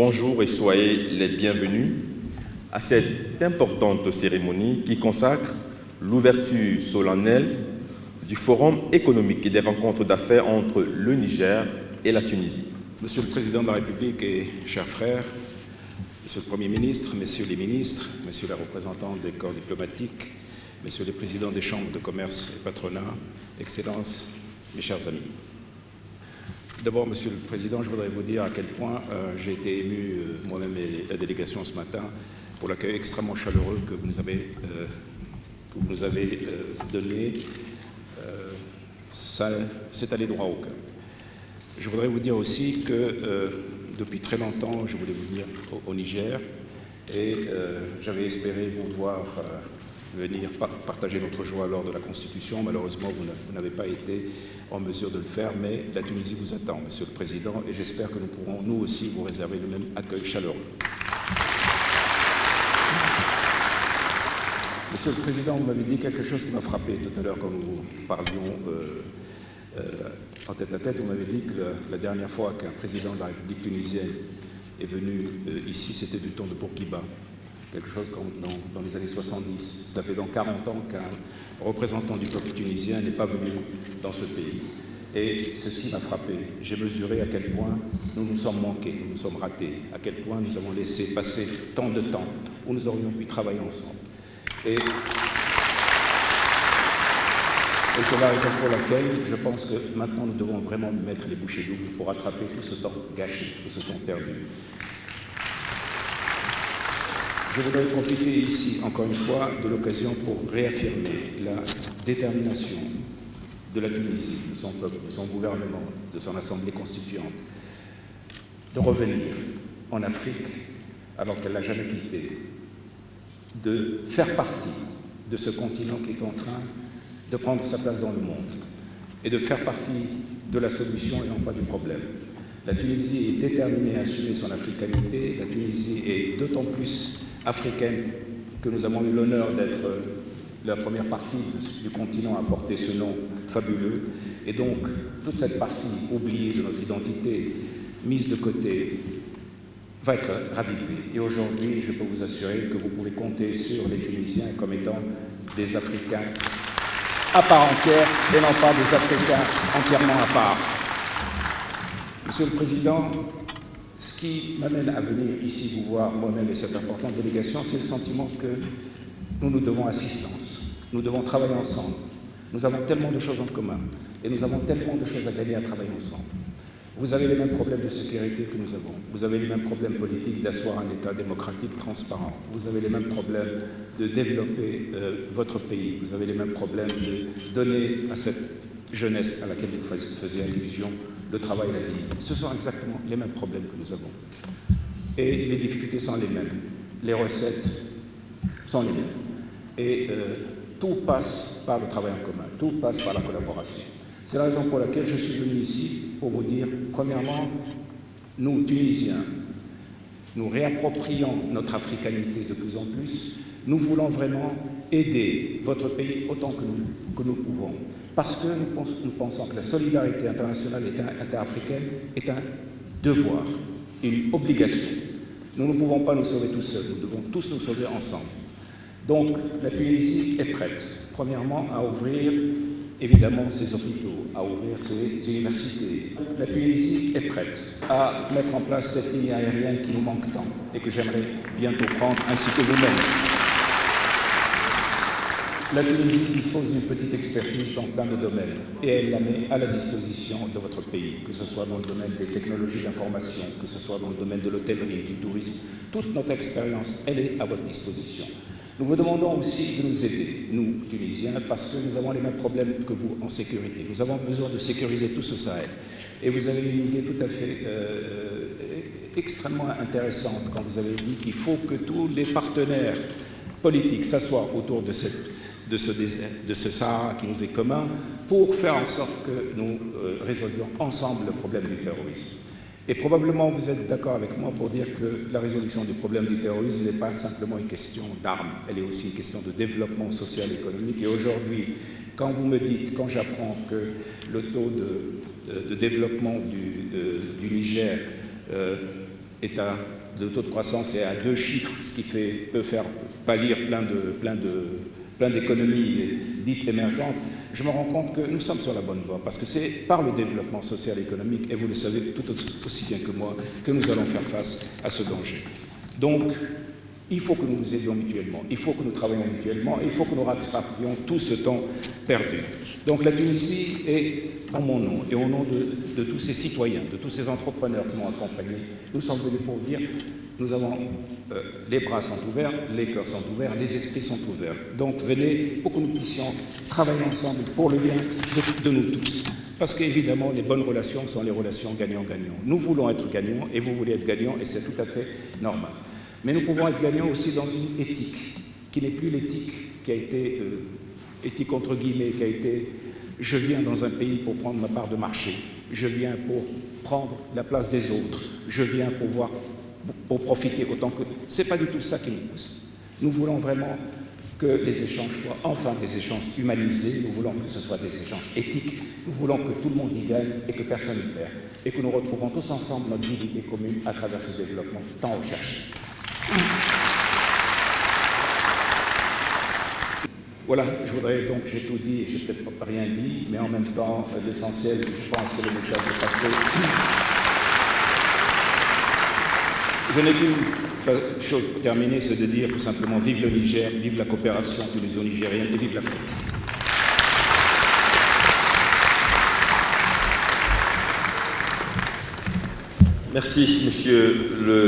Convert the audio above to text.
Bonjour et soyez les bienvenus à cette importante cérémonie qui consacre l'ouverture solennelle du Forum économique et des rencontres d'affaires entre le Niger et la Tunisie. Monsieur le Président de la République et chers frères, Monsieur le Premier ministre, Messieurs les ministres, Messieurs les représentants des corps diplomatiques, Messieurs les présidents des chambres de commerce et patronat, Excellences, mes chers amis. D'abord, Monsieur le Président, je voudrais vous dire à quel point j'ai été ému, moi-même et la délégation ce matin, pour l'accueil extrêmement chaleureux que vous nous avez donné. C'est allé droit au cœur. Je voudrais vous dire aussi que depuis très longtemps, je voulais venir au Niger et j'avais espéré vous voir venir partager notre joie lors de la Constitution. Malheureusement, vous n'avez pas été en mesure de le faire, mais la Tunisie vous attend, Monsieur le Président, et j'espère que nous pourrons, nous aussi, vous réserver le même accueil chaleureux. Monsieur le Président, vous m'avez dit quelque chose qui m'a frappé tout à l'heure quand nous parlions en tête-à-tête. Vous m'avez dit que la dernière fois qu'un président de la République tunisienne est venu ici, c'était du temps de Bourguiba, quelque chose comme dans les années 70. Cela fait donc 40 ans qu'un représentant du peuple tunisien n'est pas venu dans ce pays. Et ceci m'a frappé. J'ai mesuré à quel point nous nous sommes manqués, nous nous sommes ratés, à quel point nous avons laissé passer tant de temps où nous aurions pu travailler ensemble. Et c'est la raison pour laquelle je pense que maintenant nous devons vraiment mettre les bouchées doubles pour rattraper tout ce temps gâché, tout ce temps perdu. Je voudrais profiter ici, encore une fois, de l'occasion pour réaffirmer la détermination de la Tunisie, de son peuple, de son gouvernement, de son assemblée constituante, de revenir en Afrique alors qu'elle ne l'a jamais quitté, de faire partie de ce continent qui est en train de prendre sa place dans le monde et de faire partie de la solution et non pas du problème. La Tunisie est déterminée à assumer son africanité. La Tunisie est d'autant plus africaine que nous avons eu l'honneur d'être la première partie du continent à porter ce nom fabuleux. Et donc, toute cette partie oubliée de notre identité, mise de côté, va être ravivée. Et aujourd'hui, je peux vous assurer que vous pouvez compter sur les Tunisiens comme étant des Africains à part entière et non pas des Africains entièrement à part. Monsieur le Président, ce qui m'amène à venir ici vous voir, moi-même et cette importante délégation, c'est le sentiment que nous nous devons assistance. Nous devons travailler ensemble. Nous avons tellement de choses en commun et nous avons tellement de choses à gagner à travailler ensemble. Vous avez les mêmes problèmes de sécurité que nous avons. Vous avez les mêmes problèmes politiques d'asseoir un État démocratique transparent. Vous avez les mêmes problèmes de développer votre pays. Vous avez les mêmes problèmes de donner à cette jeunesse à laquelle vous faisiez allusion le travail et la dignité. Ce sont exactement les mêmes problèmes que nous avons. Et les difficultés sont les mêmes. Les recettes sont les mêmes. Et tout passe par le travail en commun. Tout passe par la collaboration. C'est la raison pour laquelle je suis venu ici pour vous dire, premièrement, nous, Tunisiens, nous réapproprions notre africanité de plus en plus. Nous voulons vraiment aider votre pays autant que nous pouvons. Parce que nous pensons que la solidarité internationale et interafricaine est un devoir, une obligation. Nous ne pouvons pas nous sauver tous seuls, nous devons tous nous sauver ensemble. Donc, la Tunisie est prête, premièrement, à ouvrir évidemment ses hôpitaux, à ouvrir ses universités. La Tunisie est prête à mettre en place cette ligne aérienne qui nous manque tant et que j'aimerais bientôt prendre, ainsi que vous-même. La Tunisie dispose d'une petite expertise dans plein de domaines et elle la met à la disposition de votre pays, que ce soit dans le domaine des technologies d'information, que ce soit dans le domaine de l'hôtellerie, du tourisme. Toute notre expérience, elle est à votre disposition. Nous vous demandons aussi de nous aider, nous, Tunisiens, parce que nous avons les mêmes problèmes que vous en sécurité. Nous avons besoin de sécuriser tout ce Sahel. Et vous avez une idée tout à fait extrêmement intéressante quand vous avez dit qu'il faut que tous les partenaires politiques s'assoient autour de ce Sahara qui nous est commun pour faire en sorte que nous résolvions ensemble le problème du terrorisme. Et probablement vous êtes d'accord avec moi pour dire que la résolution du problème du terrorisme n'est pas simplement une question d'armes, elle est aussi une question de développement social et économique. Et aujourd'hui, quand vous me dites, quand j'apprends que le taux de développement du Niger de taux de croissance est à 2 chiffres, ce qui peut faire pâlir plein d'économies dites émergentes, je me rends compte que nous sommes sur la bonne voie, parce que c'est par le développement social et économique, et vous le savez tout aussi bien que moi, que nous allons faire face à ce danger. Donc, il faut que nous nous aidions mutuellement, il faut que nous travaillions mutuellement, il faut que nous rattrapions tout ce temps perdu. Donc la Tunisie est, en mon nom et au nom de tous ces citoyens, de tous ces entrepreneurs qui m'ont accompagné, nous sommes venus pour dire, nous avons, les bras sont ouverts, les cœurs sont ouverts, les esprits sont ouverts. Donc venez pour que nous puissions travailler ensemble pour le bien de nous tous. Parce qu'évidemment, les bonnes relations sont les relations gagnant-gagnant. Nous voulons être gagnants et vous voulez être gagnants et c'est tout à fait normal. Mais nous pouvons être gagnants aussi dans une éthique, qui n'est plus l'éthique qui a été, éthique entre guillemets, qui a été « je viens dans un pays pour prendre ma part de marché, je viens pour prendre la place des autres, je viens pour profiter autant que… » Ce n'est pas du tout ça qui nous pousse. Nous voulons vraiment que les échanges soient enfin des échanges humanisés, nous voulons que ce soit des échanges éthiques, nous voulons que tout le monde y gagne et que personne n'y perd, et que nous retrouvons tous ensemble notre dignité commune à travers ce développement tant recherché. Voilà, je voudrais donc, j'ai tout dit, j'ai peut-être pas rien dit, mais en même temps, l'essentiel, je pense que le message est passé. Je n'ai qu'une chose pour terminer, c'est de dire tout simplement vive le Niger, vive la coopération tuniso-nigérienne et vive l'Afrique. Merci, monsieur le